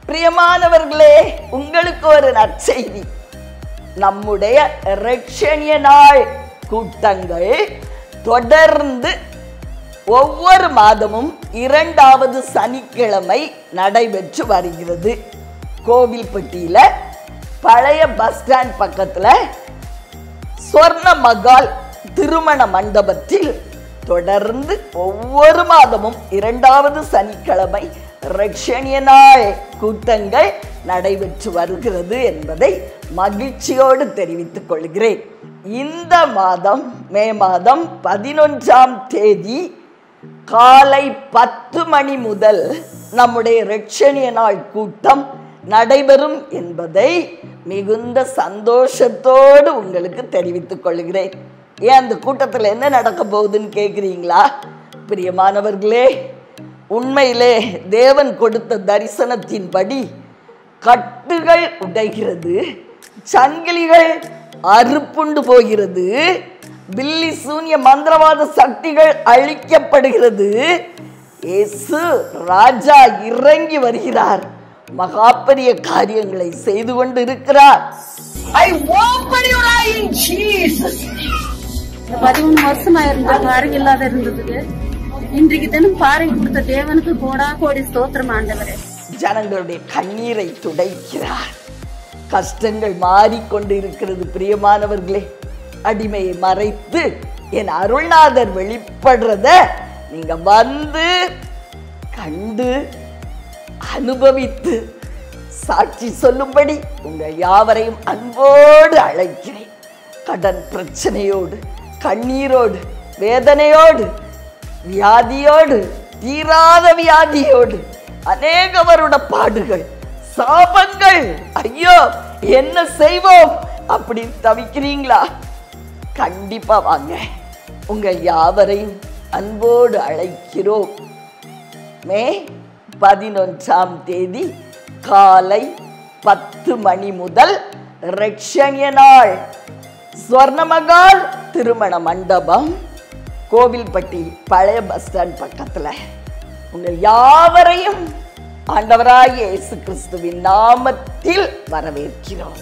பிரியமானவர்களே, உங்களுக்கு ஒரு நற்செய்தி. நம்முடைய இரட்சணிய நாள் கூட்டங்கள் தொடர்ந்து ஒவ்வொரு மாதமும் 2வது சனிக்கிழமை நடைபெற்று வருகிறது. கோவில்பட்டியில பழைய பஸ் ஸ்டாண்ட் பக்கத்துல சொர்ண மகால் திருமண மண்டபத்தில் தொடர்ந்து ஒவ்வொரு மாதமும் 2வது சனிக்கிழமை இரட்சணிய நாள் கூட்டங்கள் நடைபெற்று வருகிறது என்பதை மகிழ்ச்சியோடு தெரிவித்துக் கொள்கிறேன். இந்த மாதம் மே மாதம் 11ஆம் தேதி காலை 10 மணி முதல் நம்முடைய இரட்சணிய நாள் கூட்டம் நடைபெறும் என்பதை மிகுந்த சந்தோஷத்தோடு உங்களுக்கு தெரிவித்துக் கொள்கிறேன். ஏன் அந்த கூட்டத்தில் என்ன நடக்க போகுதுன்னு கேட்குறீங்களா? பிரியமானவர்களே, உண்மையிலே தேவன் கொடுத்த தரிசனத்தின்படி கட்டுகள் உடைகிறது, சங்கிலிகள் அறுப்புண்டு போகிறது, பில்லி சூன்ய மந்திரவாத சக்திகள் அழிக்கப்படுகிறது. இயேசு ராஜா இறங்கி வருகிறார், மகா பெரிய காரியங்களை செய்து கொண்டு இருக்கிறார். 13 வருஷமா இருந்த பாறை இல்லாத இருந்ததுக்கு இன்றைக்கு தினம் பாறை கொடுத்த தேவனுக்கு கோடா கோடி ஸ்தோத்திரம் ஆண்டவரே. ஜனங்களுடைய கண்ணீரை துடைக்கிறார். கஷ்டங்கள் மாறிக்கொண்டு இருக்கிறது. பிரியமானவர்களே, அடிமையை மறைத்து என் அருள்நாதர் வெளிப்படுறத நீங்க வந்து கண்டு அனுபவித்து சாட்சி சொல்லும்படி உங்கள் யாவரையும் அன்போடு அழைக்கிறேன். கடன் பிரச்சனையோடு, கண்ணீரோடு, வேதனையோடு, வியாதியோடு, தீராத வியாதியோடு, அநேக வருட பாடுகள், சாபங்கள், ஐயோ என்ன செய்வோம் அப்படி தவிக்கிறீங்களா? கண்டிப்பா வாங்க, உங்கள் யாவரையும் அன்போடு அழைக்கிறோம். மே 11ஆம் தேதி காலை 10 மணி முதல் இரட்சணிய நாள் ஸ்வர்ணமகால் திருமண மண்டபம், கோவில்பட்டி பழைய பஸ் ஸ்டாண்ட் பக்கத்துல. உங்கள் யாவரையும் ஆண்டவராகிய இயேசு கிறிஸ்துவின் நாமத்தில் வரவேற்கிறோம்.